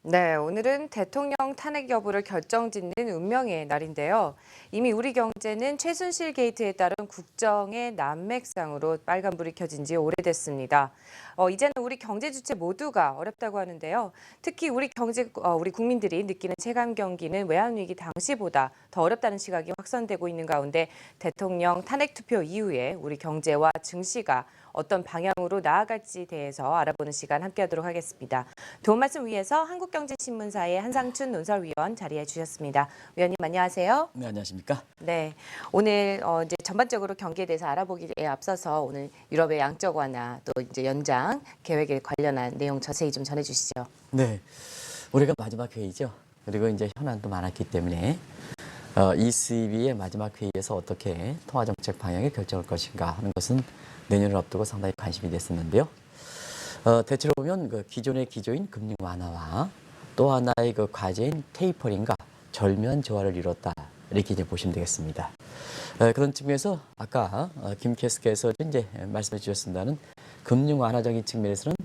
네, 오늘은 대통령 탄핵 여부를 결정짓는 운명의 날인데요. 이미 우리 경제는 최순실 게이트에 따른 국정의 난맥상으로 빨간불이 켜진 지 오래됐습니다. 이제는 우리 경제 주체 모두가 어렵다고 하는데요. 특히 우리 국민들이 느끼는 체감 경기는 외환위기 당시보다 더 어렵다는 시각이 확산되고 있는 가운데 대통령 탄핵 투표 이후에 우리 경제와 증시가 어떤 방향으로 나아갈지 대해서 알아보는 시간 함께하도록 하겠습니다. 도움 말씀 위해서 한국경제신문사의 한상춘 논설위원 자리해 주셨습니다. 위원님 안녕하세요. 네, 안녕하십니까? 네, 오늘 이제 전반적으로 경기에 대해서 알아보기에 앞서서 오늘 유럽의 양적 완화 또 이제 연장 계획에 관련한 내용 자세히 좀 전해주시죠. 네, 올해가 마지막 회의죠. 그리고 이제 현안도 많았기 때문에 ECB의 마지막 회의에서 어떻게 통화정책 방향을 결정할 것인가 하는 것은 내년을 앞두고 상당히 관심이 됐었는데요. 대체로 보면 그 기존의 기조인 금리 완화와 또 하나의 그 과제인 테이퍼링과 절묘한 조화를 이뤘다 이렇게 이제 보시면 되겠습니다. 그런 측면에서 아까 김 캐스터께서 이제 말씀해 주셨습니다는 금융 완화적인 측면에서는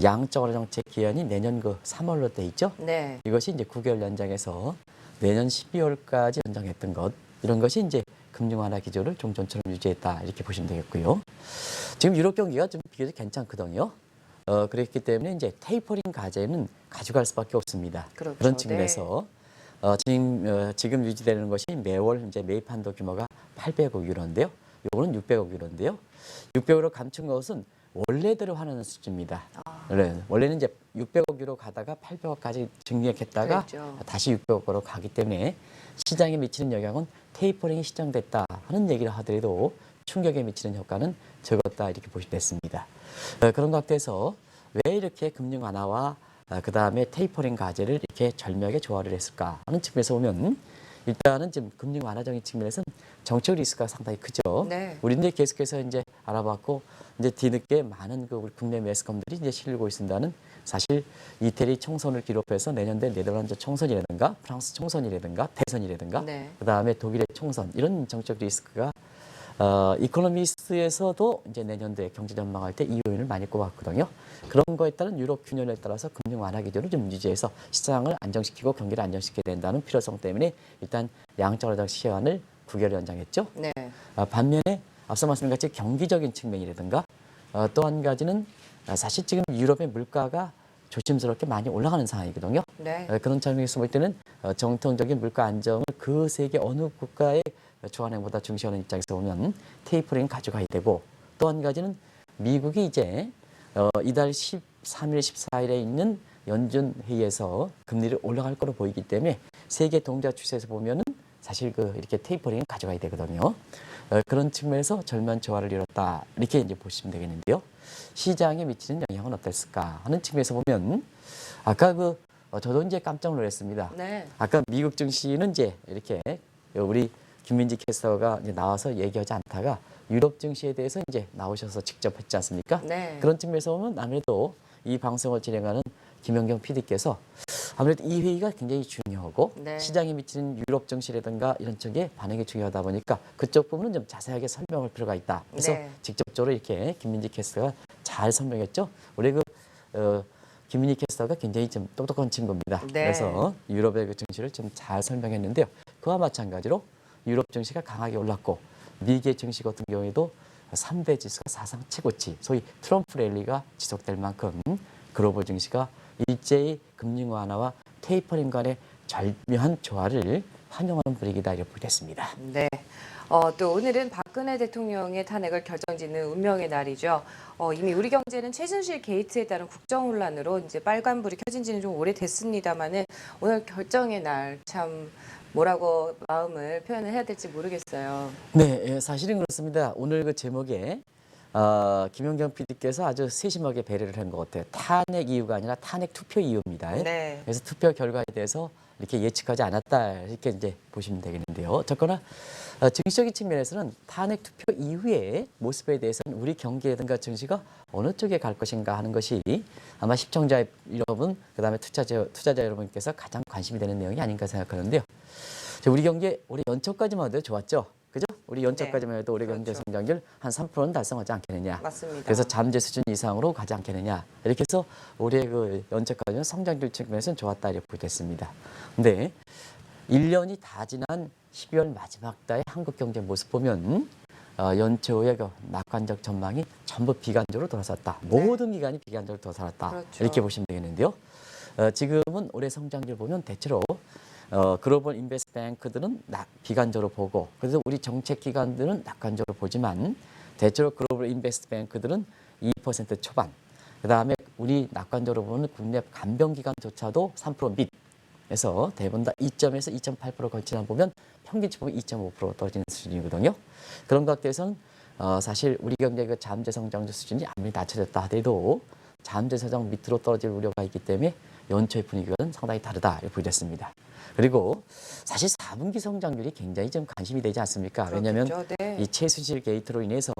양적 완화 정책 기한이 내년 그 3월로 돼 있죠. 네. 이것이 이제 9개월 연장해서 내년 12월까지 연장했던 것 이런 것이 이제 금융 완화 기조를 종전처럼 유지했다 이렇게 보시면 되겠고요. 지금 유럽 경기가 좀 비교적 괜찮거든요. 그랬기 때문에 이제 테이퍼링 과제는 가져갈 수밖에 없습니다. 그렇죠. 그런 측면에서 지금 유지되는 것이 매월 이제 매입 한도 규모가 800억 유로인데요. 요거는 600억 유로인데요. 600억으로 감춘 것은 원래대로 하는 수준입니다. 네, 원래는 이제 600억 유로 가다가 800억까지 증액했다가 그렇죠. 다시 600억으로 가기 때문에 시장에 미치는 영향은 테이퍼링이 시정됐다 하는 얘기를 하더라도 충격에 미치는 효과는 적었다 이렇게 보시면 됐습니다. 그런 것 같아서 왜 이렇게 금융 완화와 그 다음에 테이퍼링 과제를 이렇게 절묘하게 조화를 했을까 하는 측면에서 보면 일단은 지금 금융 완화적인 측면에서는 정책 리스크가 상당히 크죠. 네. 우리는 계속해서 이제 알아봤고 이제 뒤늦게 많은 그 우리 국내 매스컴들이 이제 실리고 있습니다는 사실 이태리 총선을 기록해서 내년도에 네덜란드 총선이라든가 프랑스 총선이라든가 대선이라든가 네. 그 다음에 독일의 총선 이런 정책 리스크가 이코노미스트에서도 이제 내년도에 경제 전망할 때 이 요인을 많이 꼽았거든요. 그런 거에 따른 유럽 균열에 따라서 금융 완화 기조를 좀 유지해서 시장을 안정시키고 경기를 안정시켜야 된다는 필요성 때문에 일단 양적 완화 시한을 9개월 연장했죠. 네. 반면에 앞서 말씀드린 같이 경기적인 측면이라든가 또 한 가지는 사실 지금 유럽의 물가가 조심스럽게 많이 올라가는 상황이거든요. 네. 그런 측면에서 볼 때는 정통적인 물가 안정을 그 세계 어느 국가의 조한행보다 중시하는 입장에서 보면 테이퍼링 가져가야 되고 또 한 가지는 미국이 이제 이달 13일, 14일에 있는 연준 회의에서 금리를 올라갈 거로 보이기 때문에 세계 동자 추세에서 보면은 사실 이렇게 테이퍼링을 가져가야 되거든요. 그런 측면에서 절묘한 조화를 이뤘다 이렇게 이제 보시면 되겠는데요. 시장에 미치는 영향은 어땠을까 하는 측면에서 보면 아까 저도 이제 깜짝 놀랐습니다. 네. 아까 미국 증시는 이제 이렇게 우리 김민지 캐스터가 이제 나와서 얘기하지 않다가 유럽 증시에 대해서 이제 나오셔서 직접 했지 않습니까? 네. 그런 측면에서 보면 아무래도 이 방송을 진행하는 김연경 PD께서 아무래도 이 회의가 굉장히 중요하고 네. 시장에 미치는 유럽 증시라든가 이런 쪽에 반응이 중요하다 보니까 그쪽 부분은 좀 자세하게 설명할 필요가 있다. 그래서 네. 직접적으로 이렇게 김민지 캐스터가 잘 설명했죠. 우리 김민희 캐스터가 굉장히 좀 똑똑한 친구입니다. 네. 그래서 유럽의 그 증시를 좀 잘 설명했는데요. 그와 마찬가지로 유럽 증시가 강하게 올랐고 미국의 증시 같은 경우에도 3대 지수가 사상 최고치, 소위 트럼프 랠리가 지속될 만큼 글로벌 증시가 일제히 금융 완화와 테이퍼링 간의 절묘한 조화를 환영하는 분위기다 이렇게 보겠습니다. 네. 또 오늘은 박근혜 대통령의 탄핵을 결정짓는 운명의 날이죠. 이미 우리 경제는 최순실 게이트에 따른 국정 혼란으로 이제 빨간불이 켜진 지는 좀 오래됐습니다만은 오늘 결정의 날 참 뭐라고 마음을 표현을 해야 될지 모르겠어요. 네, 사실은 그렇습니다. 오늘 그 제목에 김연경 PD께서 아주 세심하게 배려를 한 것 같아요. 탄핵 이유가 아니라 탄핵 투표 이유입니다. 네. 그래서 투표 결과에 대해서 이렇게 예측하지 않았다 이렇게 이제 보시면 되겠는데요. 어쨌거나 증시적인 측면에서는 탄핵 투표 이후의 모습에 대해서는 우리 경기라든가 증시가 어느 쪽에 갈 것인가 하는 것이 아마 시청자 여러분, 그다음에 투자자 여러분께서 가장 관심이 되는 내용이 아닌가 생각하는데요. 우리 경기 올해 연초까지만 해도 좋았죠. 그죠? 우리 연초까지만 해도 올해 경제 그렇죠. 성장률 한 3%는 달성하지 않겠느냐. 맞습니다. 그래서 잠재 수준 이상으로 가지 않겠느냐. 이렇게 해서 올해 그 연초까지는 성장률 측면에서는 좋았다 이렇게 보겠습니다. 근데 1년이 다 지난 12월 마지막 달의 한국 경제 모습 보면 연초의 그 낙관적 전망이 전부 비관적으로 돌아섰다. 모든 기관이 비관적으로 돌아섰다. 그렇죠. 이렇게 보시면 되겠는데요. 지금은 올해 성장률 보면 대체로 글로벌 인베스트 뱅크들은 비관적으로 보고 그래서 우리 정책 기관들은 낙관적으로 보지만 대체로 글로벌 인베스트 뱅크들은 2% 초반 그다음에 우리 낙관적으로 보는 국내 간병 기관조차도 3% 밑에서 대부분 다 2점에서 2.8% 거치나 보면 평균치 보면 2.5% 떨어지는 수준이거든요. 그런 각도에서는 사실 우리 경제 그 잠재 성장률 수준이 아무리 낮춰졌다 하더라도 잠재 성장 밑으로 떨어질 우려가 있기 때문에 연초의 분위기는 상당히 다르다 이렇게 보겠습니다. 그리고 사실 4분기 성장률이 굉장히 좀 관심이 되지 않습니까? 왜냐하면 그렇겠죠. 네. 이 최순실 게이트로 인해서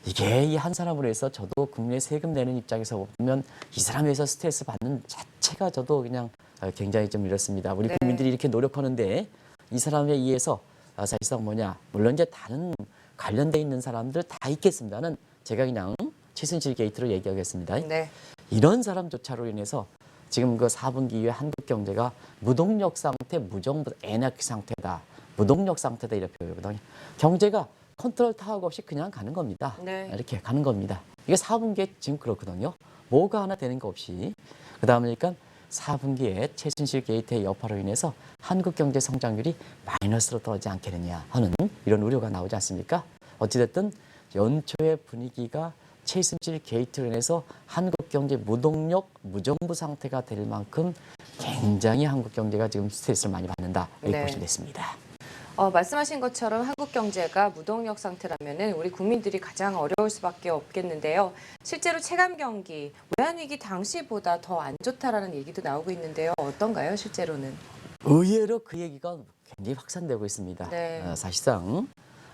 이게 이 한 사람으로 해서 저도 국내 세금 내는 입장에서 보면 이 사람에서 스트레스 받는 자체가 저도 그냥 굉장히 좀 이렇습니다. 우리 네. 국민들이 이렇게 노력하는데 이 사람에 의해서 사실상 뭐냐 물론 이제 다른 관련돼 있는 사람들 다 있겠습니다는 제가 그냥 최순실 게이트로 얘기하겠습니다. 네. 이런 사람조차로 인해서 지금 그 4분기 이후에 한국 경제가 무동력 상태, 무정부 애낙 상태다. 무동력 상태다 이렇게 표현하거든요. 경제가 컨트롤 타워가 없이 그냥 가는 겁니다. 네. 이렇게 가는 겁니다. 이게 4분기에 지금 그렇거든요. 뭐가 하나 되는 거 없이. 그다음에 그러니까 4분기에 최순실 게이트의 여파로 인해서 한국 경제 성장률이 마이너스로 떨어지지 않겠느냐 하는 이런 우려가 나오지 않습니까? 어찌됐든 연초의 분위기가 최순실 게이트로 인해서 한국 경제 무동력, 무정부 상태가 될 만큼 굉장히 한국 경제가 지금 스트레스를 많이 받는다 이렇게 네. 보시면 됐습니다. 말씀하신 것처럼 한국 경제가 무동력 상태라면은 우리 국민들이 가장 어려울 수밖에 없겠는데요. 실제로 체감 경기, 외환위기 당시보다 더 안 좋다라는 얘기도 나오고 있는데요. 어떤가요, 실제로는? 의외로 그 얘기가 굉장히 확산되고 있습니다. 네. 사실상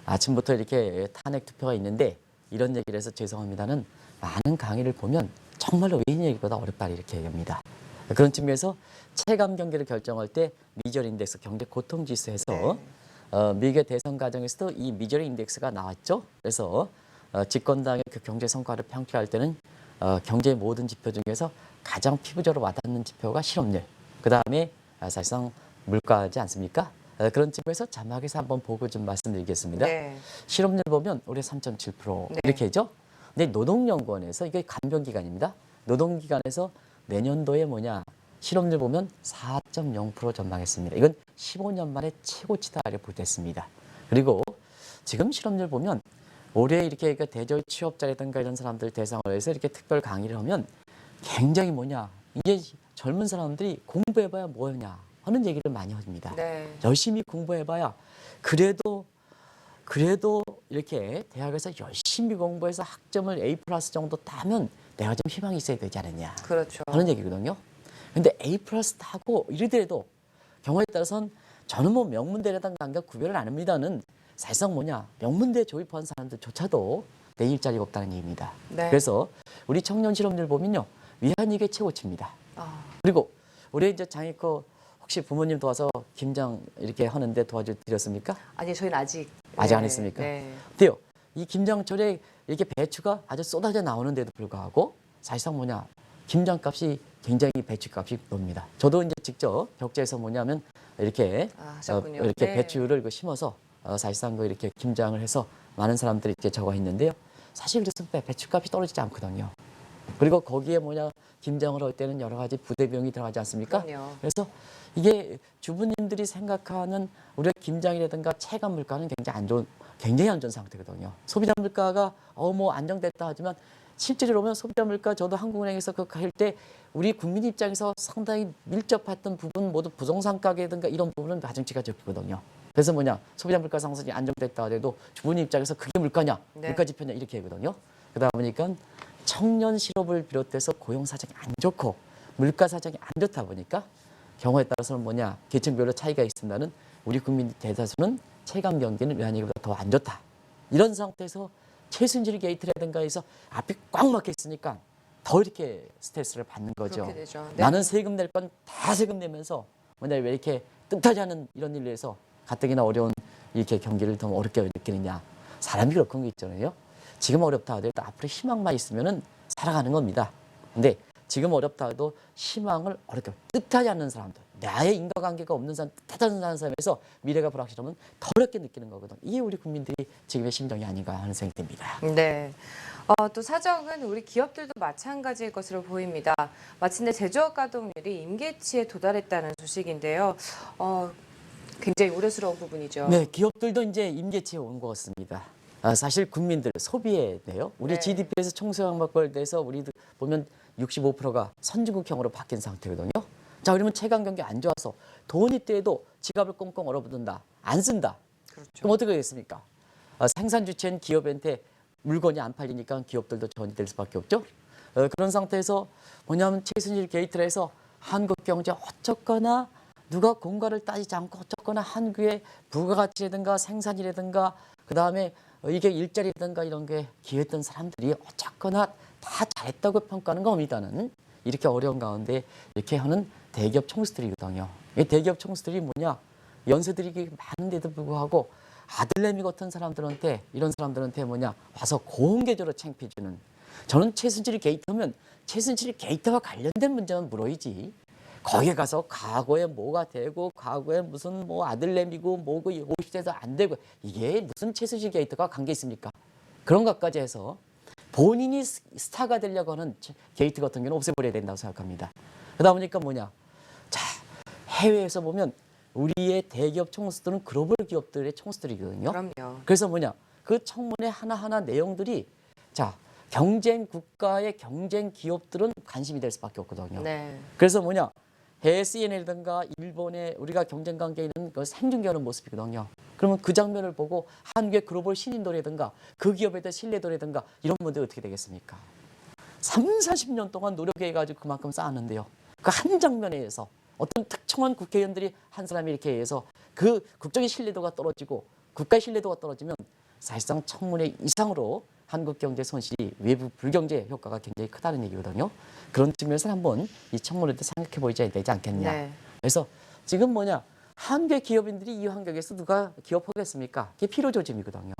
아침부터 이렇게 탄핵 투표가 있는데 이런 얘기를 해서 죄송합니다는 많은 강의를 보면 정말로 외인 얘기보다 어렵다 이렇게 얘기합니다. 그런 측면에서 체감 경기를 결정할 때 미저리 인덱스 경제 고통 지수에서 네. 미국의 대선 과정에서도 이 미저리 인덱스가 나왔죠. 그래서 집권당의 그 경제 성과를 평가할 때는 경제의 모든 지표 중에서 가장 피부적으로 와닿는 지표가 실업률. 그 다음에 사실상 물가지 않습니까? 그런 측면에서 자막에서 한번 보고 좀 말씀드리겠습니다. 네. 실업률 보면 올해 3.7% 네. 이렇게 했죠. 근데 노동연구원에서 이게 간병기관입니다. 노동기관에서 내년도에 뭐냐 실업률 보면 4.0% 전망했습니다. 이건 15년 만에 최고치다 이렇게 보겠습니다. 그리고 지금 실업률 보면 올해 이렇게 대졸 취업자라든가 이런 사람들 대상으로 해서 이렇게 특별 강의를 하면 굉장히 뭐냐 이게 젊은 사람들이 공부해봐야 뭐냐 하는 얘기를 많이 합니다. 네. 열심히 공부해봐야 그래도 이렇게 대학에서 열심히 공부해서 학점을 A+ 정도 따면 내가 좀 희망이 있어야 되지 않느냐 그렇죠. 하는 얘기거든요. 근데 A+ 따고 이러더라도 경우에 따라서는 저는 뭐 명문대라든가 구별을 안 합니다는 사실상 뭐냐 명문대 조입한 사람들조차도 내 일자리가 없다는 얘기입니다. 네. 그래서 우리 청년 실업률 보면요 위안이게 최고치입니다. 아, 그리고 우리 이제 장애커 혹시 부모님 도와서 김장 이렇게 하는데 도와드렸습니까? 아니 저희는 아직 안 네. 했습니까? 네. 근데요, 이 김장철에 이렇게 배추가 아주 쏟아져 나오는데도 불구하고 사실상 뭐냐 김장값이 굉장히 배추값이 높습니다. 저도 이제 직접 격제에서 뭐냐면 이렇게 하셨군요. 이렇게 네. 배추를 심어서 사실상 이렇게 김장을 해서 많은 사람들이 이제 저거 했는데요. 사실 그래서 배추값이 떨어지지 않거든요. 그리고 거기에 뭐냐 김장을 할 때는 여러 가지 부대 비용이 들어가지 않습니까? 그럼요. 그래서 이게 주부님들이 생각하는 우리가 김장이라든가 체감 물가는 굉장히 안 좋은 상태거든요. 소비자 물가가 뭐 안정됐다 하지만 실제로 보면 소비자 물가 저도 한국은행에서 그거 할 때 우리 국민 입장에서 상당히 밀접했던 부분 모두 부동산 가격이라든가 이런 부분은 가중치가 적거든요. 그래서 뭐냐 소비자 물가 상승이 안정됐다 하더라도 주부님 입장에서 그게 물가냐 네. 물가 지표냐 이렇게 하거든요. 그러다 보니까 청년 실업을 비롯해서 고용 사정이 안 좋고 물가 사정이 안 좋다 보니까 경우에 따라서는 뭐냐 계층별로 차이가 있습니다는 우리 국민 대다수는 체감 경기는 외환위기보다 더 안 좋다. 이런 상태에서 최순실 게이트라든가 해서 앞이 꽉 막혀 있으니까 더 이렇게 스트레스를 받는 거죠. 그렇게 되죠. 네. 나는 세금 낼 건 다 세금 내면서 뭐냐 왜 이렇게 뜻하지 않은 이런 일로 해서 가뜩이나 어려운 이렇게 경기를 더 어렵게 느끼느냐. 사람이 그런 게 있잖아요. 지금 어렵다 하더라도 앞으로 희망만 있으면은 살아가는 겁니다. 근데 지금 어렵다 해도 희망을 어렵게 뜻하지 않는 사람들, 나의 인과관계가 없는 사람, 뜻하지 않는 사람에서 미래가 불확실하면 더 어렵게 느끼는 거거든. 이게 우리 국민들이 지금의 심정이 아닌가 하는 생각이 듭니다. 네. 또 사정은 우리 기업들도 마찬가지일 것으로 보입니다. 마침내 제조업 가동률이 임계치에 도달했다는 소식인데요. 굉장히 우려스러운 부분이죠. 네, 기업들도 이제 임계치에 온 것 같습니다. 사실 국민들 소비에 대해요. 우리 네. GDP에서 총수양막벌 대해서 우리도 보면 65%가 선진국형으로 바뀐 상태거든요. 자, 그러면 체감 경기 안 좋아서 돈이 떼도 지갑을 꽁꽁 얼어붙는다. 안 쓴다. 그렇죠. 그럼 어떻게 되겠습니까? 생산 주체인 기업한테 물건이 안 팔리니까 기업들도 전이 될 수밖에 없죠. 그런 상태에서 뭐냐면 최순실 게이트를 해서 한국 경제 어쩌거나 누가 공가를 따지지 않고 어쩌거나 한국의 부가가치라든가 생산이라든가 그다음에 이게 일자리라든가 이런 게 기회했던 사람들이 어쩌거나 다 잘했다고 평가하는 겁니다는 이렇게 어려운 가운데 이렇게 하는 대기업 총수들이거든요. 이 대기업 총수들이 뭐냐? 연세들이 많은데도 불구하고 아들내미 같은 사람들한테 이런 사람들한테 뭐냐 와서 공개적으로 창피해주는. 저는 최순실 게이트면 최순실 게이트와 관련된 문제만 물어야지. 거기에 가서 과거에 뭐가 되고 과거에 무슨 뭐 아들내미고 뭐고 50대도 안 되고 이게 무슨 최순실 게이트가 관계 있습니까? 그런 것까지 해서 본인이 스타가 되려고 하는 게이트 같은 경우는 없애버려야 된다고 생각합니다. 그러다 보니까 뭐냐. 자, 해외에서 보면 우리의 대기업 총수들은 글로벌 기업들의 총수들이거든요. 그럼요. 그래서 뭐냐. 그 청문회 하나하나 내용들이 자, 경쟁 국가의 경쟁 기업들은 관심이 될 수밖에 없거든요. 네. 그래서 뭐냐. 해외 CNN이라든가 일본에 우리가 경쟁 관계에 있는 그 생중계하는 모습이거든요. 그러면 그 장면을 보고 한국의 글로벌 신인도라든가 그 기업에 대한 신뢰도라든가 이런 분들이 어떻게 되겠습니까? 30-40년 동안 노력해가지고 그만큼 쌓았는데요. 그 한 장면에 의해서 어떤 특정한 국회의원들이 한 사람이 이렇게 해서 그 국정의 신뢰도가 떨어지고 국가의 신뢰도가 떨어지면 사실상 청문회 이상으로 한국 경제 손실이 외부 불경제 효과가 굉장히 크다는 얘기거든요. 그런 측면에서 한번 이 청문회도 생각해 보셔야 되지 않겠냐. 네. 그래서 지금 뭐냐 한국의 기업인들이 이 환경에서 누가 기업하겠습니까? 그게 필요조짐이거든요.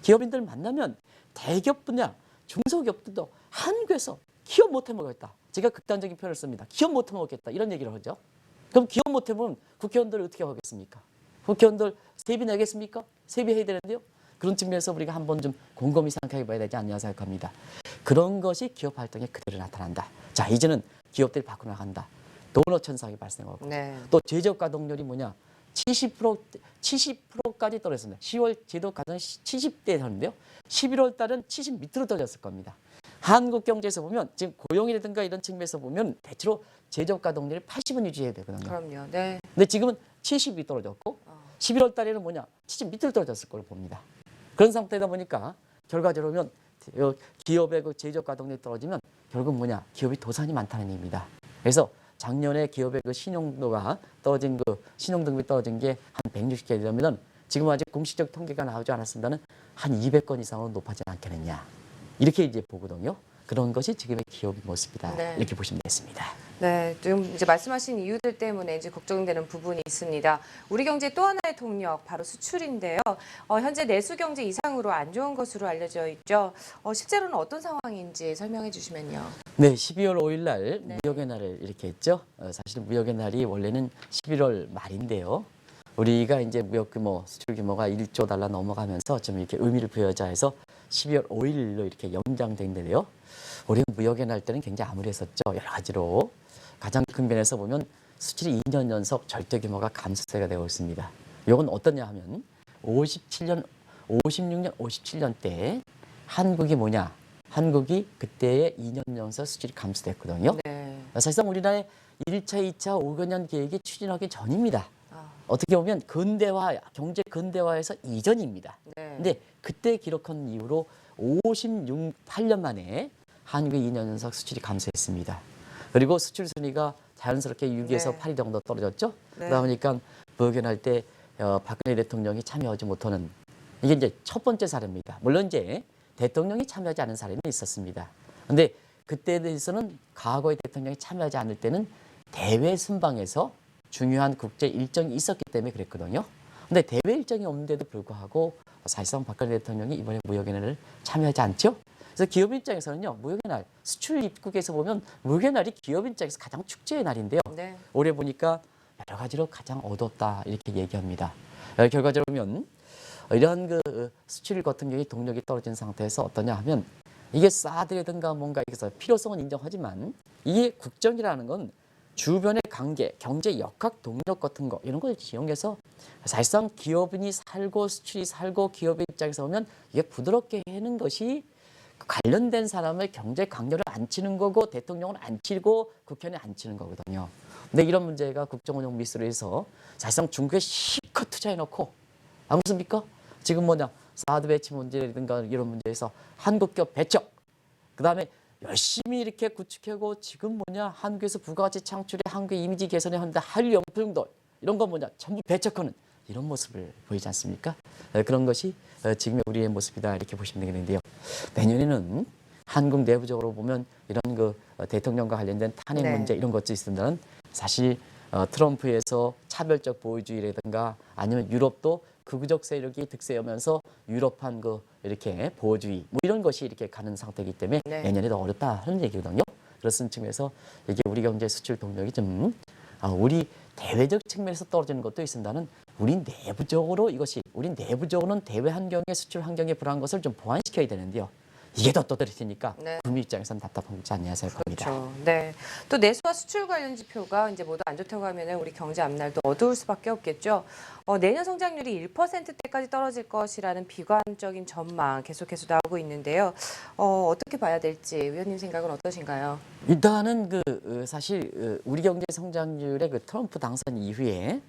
기업인들 만나면 대기업 분야 중소기업들도 한국에서 기업 못 해먹겠다. 제가 극단적인 표현을 씁니다. 기업 못 해먹겠다 이런 얘기를 하죠. 그럼 기업 못 해보면 국회의원들 어떻게 하겠습니까? 국회의원들 세비 내겠습니까? 세비해야 되는데요. 그런 측면에서 우리가 한번 좀 곰곰이 생각해 봐야 되지 않냐 생각합니다. 그런 것이 기업 활동에 그대로 나타난다. 자, 이제는 기업들이 밖으로 나간다. 도넛 현상이 발생하고 네. 또 제조업 가동률이 뭐냐 70%까지 떨어졌습니다. 10월 제조업 가동 70대 하는데요. 11월 달은 70 밑으로 떨어졌을 겁니다. 한국 경제에서 보면 지금 고용이라든가 이런 측면에서 보면 대체로 제조업 가동률이 80은 유지해야 되거든요. 그럼요. 네. 근데 지금은 70이 떨어졌고 11월 달에는 뭐냐 70 밑으로 떨어졌을 걸로 봅니다. 그런 상태다 보니까 결과적으로 보면 기업의 그 제조업 가동률이 떨어지면 결국 뭐냐 기업이 도산이 많다는 얘기입니다. 그래서 작년에 기업의 그 신용도가 떨어진 그 신용등급이 떨어진 게 한 160개 되면 지금 아직 공식적 통계가 나오지 않았습니다는 한 200건 이상으로 높아지지 않겠느냐 이렇게 이제 보거든요. 그런 것이 지금의 기업의 모습이다. 네. 이렇게 보시면 되겠습니다. 네, 지금 이제 말씀하신 이유들 때문에 이제 걱정되는 부분이 있습니다. 우리 경제 또 하나의 동력 바로 수출인데요. 현재 내수 경제 이상으로 안 좋은 것으로 알려져 있죠. 실제로는 어떤 상황인지 설명해 주시면요. 네, 12월 5일 날 네. 무역의 날을 이렇게 했죠. 사실 무역의 날이 원래는 11월 말인데요. 우리가 이제 무역 규모, 수출 규모가 1조 달러 넘어가면서 좀 이렇게 의미를 부여하자 해서 12월 5일로 이렇게 연장된데요. 우리 무역의 날 때는 굉장히 암울했었죠. 여러 가지로. 가장 큰 면에서 보면 수출이 2년 연속 절대 규모가 감소세가 되고 있습니다. 이건 어떠냐 하면 56년, 57년 때 한국이 뭐냐? 한국이 그때의 2년 연속 수출이 감소됐거든요. 네. 사실상 우리나라의 1차, 2차 5개년 계획이 추진하기 전입니다. 어떻게 보면 근대화, 경제 근대화에서 이전입니다. 네. 근데 그때 기록한 이후로 8년 만에 한국의 2년 연속 수출이 감소했습니다. 그리고 수출 순위가 자연스럽게 6위에서 네. 8위 정도 떨어졌죠. 네. 그러다 보니까 무역연할 때 박근혜 대통령이 참여하지 못하는 이게 이제 첫 번째 사례입니다. 물론 이제 대통령이 참여하지 않은 사례는 있었습니다. 그런데 그때에 대해서는 과거의 대통령이 참여하지 않을 때는 대외 순방에서 중요한 국제 일정이 있었기 때문에 그랬거든요. 근데 대외 일정이 없는데도 불구하고 사실상 박근혜 대통령이 이번에 무역의 날을 참여하지 않죠. 그래서 기업 입장에서는요, 무역의 날, 수출 입국에서 보면 무역의 날이 기업 입장에서 가장 축제의 날인데요. 네. 올해 보니까 여러 가지로 가장 어둡다 이렇게 얘기합니다. 결과적으로 보면 이러한 그 수출 같은 경우에 동력이 떨어진 상태에서 어떠냐 하면 이게 사드라든가 뭔가 이게서 필요성은 인정하지만 이게 국정이라는 건 주변의 관계, 경제 역학 동력 같은 거 이런 걸 이용해서 사실상 기업인이 살고 수출이 살고 기업의 입장에서 보면 이게 부드럽게 하는 것이 관련된 사람의 경제 강요를 안 치는 거고 대통령은 안 치고 국회는 안 치는 거거든요. 근데 이런 문제가 국정운영 미스로 해서 사실상 중국에 실컷 투자해놓고 안 그렇습니까? 지금 뭐냐 사드 배치 문제라든가 이런 문제에서 한국 기업 배척 그다음에 열심히 이렇게 구축하고 지금 뭐냐 한국에서 부가가치 창출에 한국의 이미지 개선에 하는데 한류 영풍도 이런 거 뭐냐 전부 배척하는 이런 모습을 보이지 않습니까? 그런 것이 지금의 우리의 모습이다 이렇게 보시면 되겠는데요. 내년에는 한국 내부적으로 보면 이런 그 대통령과 관련된 탄핵 네. 문제 이런 것도 있습니다만 사실 트럼프에서 차별적 보호주의라든가 아니면 유럽도 극우적 세력이 득세하면서 유럽한 그 이렇게 보호주의 뭐 이런 것이 이렇게 가는 상태이기 때문에 네. 내년에 더 어렵다 하는 얘기거든요. 그렇은 측면에서 이게 우리 경제 수출 동력이 좀 우리 대외적 측면에서 떨어지는 것도 있습니다는 우리 내부적으로 이것이 우리 내부적으로는 대외 환경의 수출 환경에 불안한 것을 좀 보완시켜야 되는데요. 이게 더 떠들어지니까 네. 국민 입장에서는 답답한 거지 않냐 생각합니다. 그렇죠. 네. 또 내수와 수출 관련 지표가 이제 모두 안 좋다고 하면 우리 경제 앞날도 어두울 수밖에 없겠죠. 내년 성장률이 1%대까지 떨어질 것이라는 비관적인 전망 계속해서 나오고 있는데요. 어떻게 봐야 될지 위원님 생각은 어떠신가요? 일단은 사실 우리 경제 성장률의 그 트럼프 당선 이후에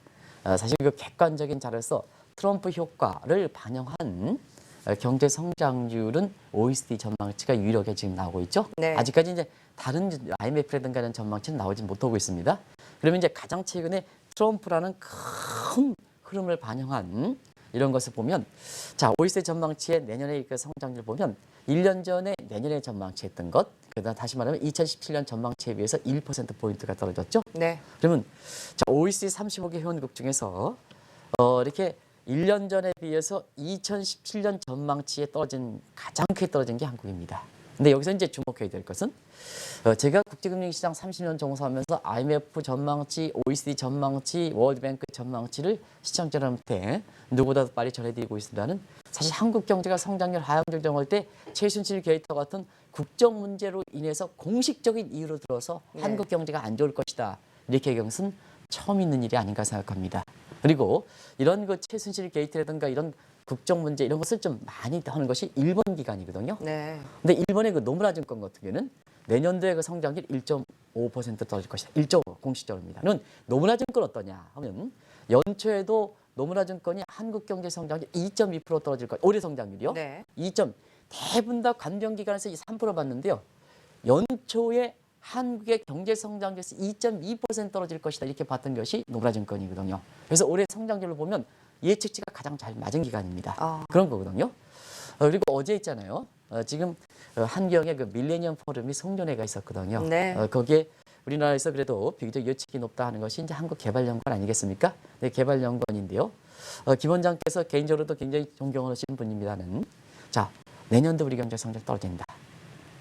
사실 그 객관적인 자료에서 트럼프 효과를 반영한 경제 성장률은 OECD 전망치가 유력에 지금 나오고 있죠. 네. 아직까지 이제 다른 IMF라든가 이런 전망치는 나오지 못하고 있습니다. 그러면 이제 가장 최근에 트럼프라는 큰 흐름을 반영한 이런 것을 보면 자 OECD 전망치의 내년의 그 성장률 보면 1년 전에 내년에 전망치했던 것 그다음 다시 말하면 2017년 전망치에 비해서 1%포인트가 떨어졌죠. 네. 그러면 자 OECD 35개 회원국 중에서 이렇게 1년 전에 비해서 2017년 전망치에 가장 크게 떨어진 게 한국입니다. 근데 여기서 이제 주목해야 될 것은 제가 국제금융시장 30년 종사하면서 IMF 전망치, OECD 전망치, 월드뱅크 전망치를 시청자 여러분한테 누구보다도 빨리 전해드리고 있습니다는 사실 한국 경제가 성장률 하향 조정할 때 최순실 게이트 같은 국정 문제로 인해서 공식적인 이유로 들어서 네. 한국 경제가 안 좋을 것이다. 이렇게 얘기한 것은 처음 있는 일이 아닌가 생각합니다. 그리고 이런 그 최순실 게이트라든가 이런 국정 문제 이런 것을 좀 많이 하는 것이 일본 기관이거든요. 네. 근데 일본의 그 노무라증권 같은 경우는 내년도에 그 성장률 1.5% 떨어질 것이다. 1.5 공식적으로입니다. 그럼 노무라증권 어떠냐 하면 연초에도 노무라증권이 한국 경제 성장률 2.2% 떨어질 것. 올해 성장률이요. 네. 2점 대부분 다 관경기관에서 3% 봤는데요. 연초에 한국의 경제 성장률에서 2.2% 떨어질 것이다 이렇게 봤던 것이 노무라증권이거든요. 그래서 올해 성장률을 보면 예측치가 가장 잘 맞은 기간입니다. 그런 거거든요. 그리고 어제 있잖아요. 지금 한경의 그 밀레니엄 포럼이 송년회가 있었거든요. 네. 거기에 우리나라에서 그래도 비교적 예측이 높다 하는 것이 이제 한국개발연구원 아니겠습니까? 네, 개발연구원인데요. 김 원장께서 개인적으로도 굉장히 존경하시는 분입니다는 자 내년도 우리 경제 성장 떨어진다.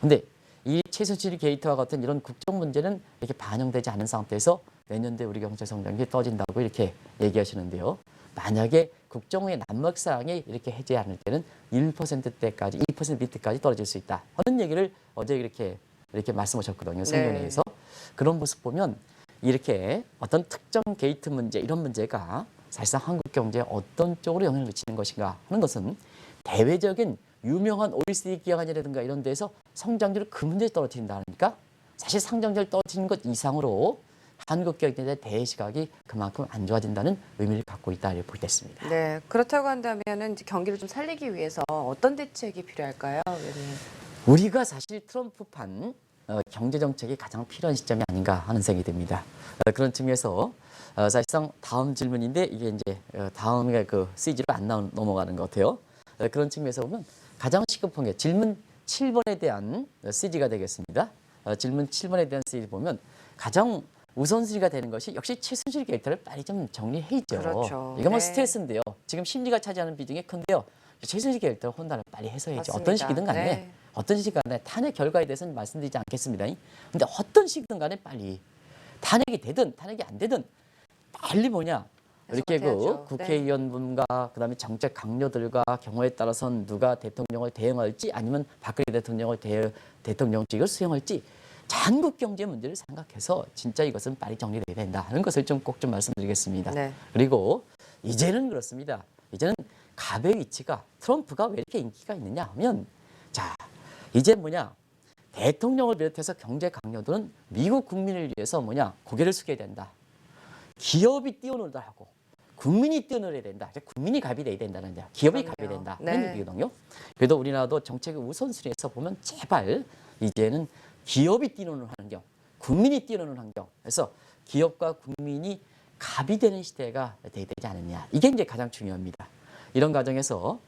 근데 이 최순실 게이트와 같은 이런 국정 문제는 이렇게 반영되지 않은 상태에서 내년도에 우리 경제 성장이 떨어진다고 이렇게 얘기하시는데요. 만약에 국정의 난막사항이 이렇게 해지 않을 때는 1%대까지, 2% 밑에까지 떨어질 수 있다. 하는 얘기를 어제 이렇게 말씀하셨거든요. 송년회에서. 그런 모습 보면 이렇게 어떤 특정 게이트 문제, 이런 문제가 사실상 한국 경제에 어떤 쪽으로 영향을 미치는 것인가 하는 것은 대외적인 유명한 OECD 기관이라든가 이런 데서 성장률을 그 문제에 떨어뜨린다니까 사실 성장률 떨어지는 것 이상으로 한국 경제에 대한 대시각이 그만큼 안 좋아진다는 의미를 갖고 있다 이렇게 보겠습니다. 네. 그렇다고 한다면 이제 경기를 좀 살리기 위해서 어떤 대책이 필요할까요, 위원님? 우리가 사실 트럼프판 경제 정책이 가장 필요한 시점이 아닌가 하는 생각이 듭니다. 그런 측면에서 사실상 다음 질문인데 이게 이제 다음에 그 CG로 안 넘어가는 것 같아요. 그런 측면에서 보면 가장 시급한 게 질문 7번에 대한 CG가 되겠습니다. 질문 7번에 대한 CG 보면 가장 우선순위가 되는 것이 역시 최순실 캐릭터를 빨리 좀 정리해야죠. 그렇죠. 이거 뭐 네. 스트레스인데요. 지금 심리가 차지하는 비중이 큰데요. 최순실 캐릭터 혼란을 빨리 해소해야죠. 맞습니다. 어떤 식이든 간에 네. 어떤 식이든 간에 탄핵 결과에 대해서는 말씀드리지 않겠습니다. 근데 어떤 식이든 간에 빨리 탄핵이 되든 탄핵이 안 되든 빨리 뭐냐 이렇게 그 해야죠. 국회의원분과 그다음에 정책 강요들과 경우에 따라서는 누가 대통령을 대응할지 아니면 박근혜 대통령을 대통령직을 수행할지 한국 경제 문제를 생각해서 진짜 이것은 빨리 정리돼야 된다 하는 것을 좀 꼭 좀 말씀드리겠습니다. 네. 그리고 이제는 그렇습니다. 이제는 갑의 위치가 트럼프가 왜 이렇게 인기가 있느냐 하면 자 이제 뭐냐 대통령을 비롯해서 경제 강요들은 미국 국민을 위해서 뭐냐 고개를 숙여야 된다. 기업이 뛰어놀다 하고 국민이 뛰어놀아야 된다. 국민이 갑이 돼야 된다는 데 기업이 그럼요. 갑이 된다. 네. 하는 얘기거든요. 그래도 우리나라도 정책의 우선순위에서 보면 제발 이제는 기업이 뛰어노는 환경, 국민이 뛰어노는 환경. 그래서 기업과 국민이 갑이 되는 시대가 돼야 되지 않느냐. 이게 이제 가장 중요합니다. 이런 과정에서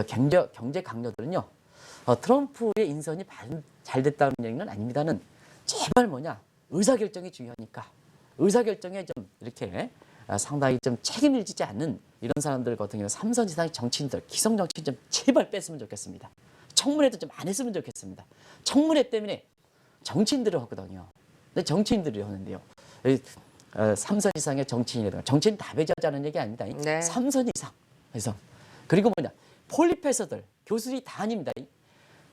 경제 강요들은요. 트럼프의 인선이 잘 됐다는 얘기는 아닙니다는 제발 뭐냐 의사결정이 중요하니까 의사결정에 좀 이렇게 상당히 좀 책임을 지지 않는 이런 사람들 같은 경우는 3선 이상의 정치인들, 기성 정치인 좀 제발 뺐으면 좋겠습니다. 청문회도 좀 안 했으면 좋겠습니다. 청문회 때문에 정치인들을 하거든요. 근데 정치인들이 하는데요. 3선 이상의 정치인이라든가 정치인 다 배제하자는 얘기 아닙니다. 네. 3선 이상. 그래서 그리고 뭐냐 폴리페서들 교수들이 다 아닙니다.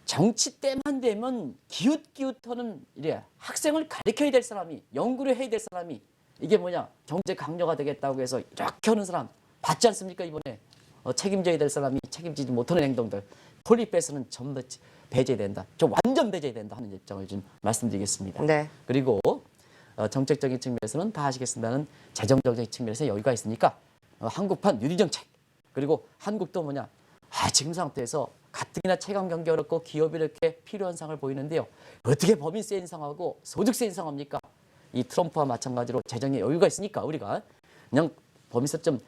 정치 때만 되면 기웃기웃하는 이래 학생을 가르쳐야 될 사람이 연구를 해야 될 사람이 이게 뭐냐 경제 강요가 되겠다고 해서 이렇게 하는 사람 봤지 않습니까 이번에 책임져야 될 사람이 책임지지 못하는 행동들 폴리페서는 전부 배제된다. 좀 완전 배제된다 하는 입장을 좀 말씀드리겠습니다. 네. 그리고 정책적인 측면에서는 다 아시겠습니다는 재정적인 측면에서 여유가 있으니까 한국판 뉴딜 정책 그리고 한국도 뭐냐 지금 상태에서 가뜩이나 체감 경기 어렵고 기업이 이렇게 필요한 상을 보이는데요. 어떻게 법인세 인상하고 소득세 인상합니까? 이 트럼프와 마찬가지로 재정에 여유가 있으니까 우리가 그냥 법인세 좀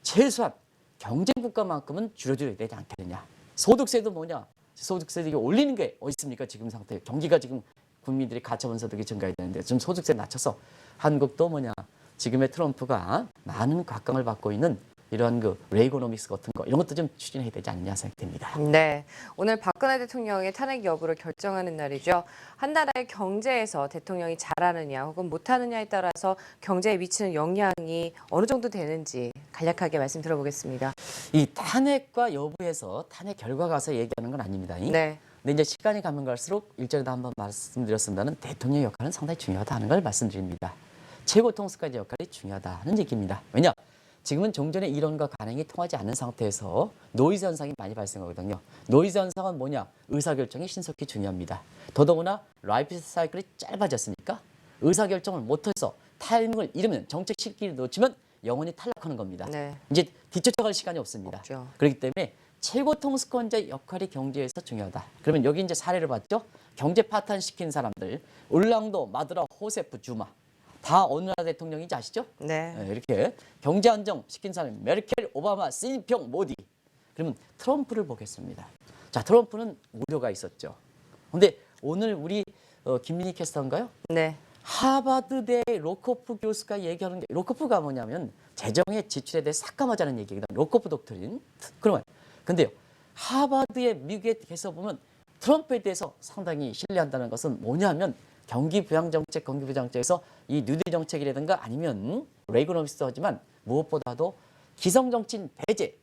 최소한 경쟁 국가만큼은 줄여줘야 되지 않겠느냐. 소득세도 뭐냐. 소득세도 이게 올리는 게 어디 있습니까? 지금 상태 경기가 지금 국민들이 가처분 소득이 증가해야 되는데 좀 소득세 낮춰서 한국도 뭐냐. 지금의 트럼프가 많은 각광을 받고 있는 이러한 그 레이고노믹스 같은 거 이런 것도 좀 추진해야 되지 않느냐 생각됩니다. 네, 오늘 박근혜 대통령의 탄핵 여부를 결정하는 날이죠. 한 나라의 경제에서 대통령이 잘하느냐 혹은 못하느냐에 따라서 경제에 미치는 영향이 어느 정도 되는지 간략하게 말씀 들어보겠습니다. 이 탄핵과 여부에서 탄핵 결과 가서 얘기하는 건 아닙니다. 네. 근데 이제 시간이 가면 갈수록 일전에도 한번 말씀드렸습니다는 대통령의 역할은 상당히 중요하다는 걸 말씀드립니다. 최고 통수까지 역할이 중요하다는 얘기입니다. 왜냐? 지금은 종전의 이론과 관행이 통하지 않는 상태에서 노이즈 현상이 많이 발생하거든요. 노이즈 현상은 뭐냐? 의사결정이 신속히 중요합니다. 더더구나 라이프 사이클이 짧아졌으니까 의사결정을 못해서 타이밍을 잃으면 정책 실기를 놓치면 영원히 탈락하는 겁니다. 네. 이제 뒤쫓아갈 시간이 없습니다. 없죠. 그렇기 때문에 최고 통수권자의 역할이 경제에서 중요하다. 그러면 여기 이제 사례를 봤죠. 경제 파탄시킨 사람들 울랑도, 마두라, 호세프, 주마 다 어느 나라 대통령인지 아시죠? 네. 이렇게 경제 안정 시킨 사람이 메르켈, 오바마, 시진핑, 모디. 그러면 트럼프를 보겠습니다. 자, 트럼프는 우려가 있었죠. 근데 오늘 우리 김민희 캐스터인가요? 네. 하버드대 로코프 교수가 얘기하는 게 로코프가 뭐냐면 재정의 지출에 대해 삭감하자는 얘기거든. 로코프 독트린. 그러면 근데요. 하버드의 미국에 대해서 보면 트럼프에 대해서 상당히 신뢰한다는 것은 뭐냐면 경기 부양 정책, 경기 부양 정책에서 이 뉴딜 정책이라든가 아니면 레이거노믹스도 하지만 무엇보다도 기성 정치인 배제,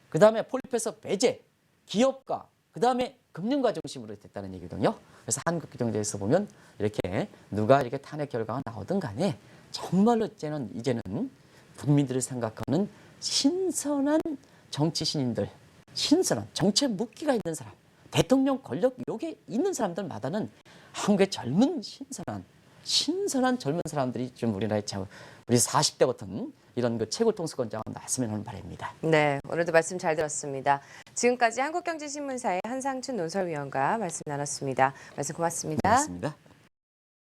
그 다음에 폴리페서 배제, 기업가, 그 다음에 금융가 중심으로 됐다는 얘기거든요. 그래서 한국 경제에서 보면 이렇게 누가 이렇게 탄핵 결과가 나오든 간에 정말로 이제는 국민들을 생각하는 신선한 정치 신인들, 신선한 정치에 묵기가 있는 사람, 대통령 권력 요게 있는 사람들마다는 한국의 젊은 신선한 젊은 사람들이 좀 우리 40대 같은 이런 그 최고 통수권자가 나왔으면 하는 바람입니다. 네, 오늘도 말씀 잘 들었습니다. 지금까지 한국경제신문사의 한상춘 논설위원과 말씀 나눴습니다. 말씀 고맙습니다. 고맙습니다.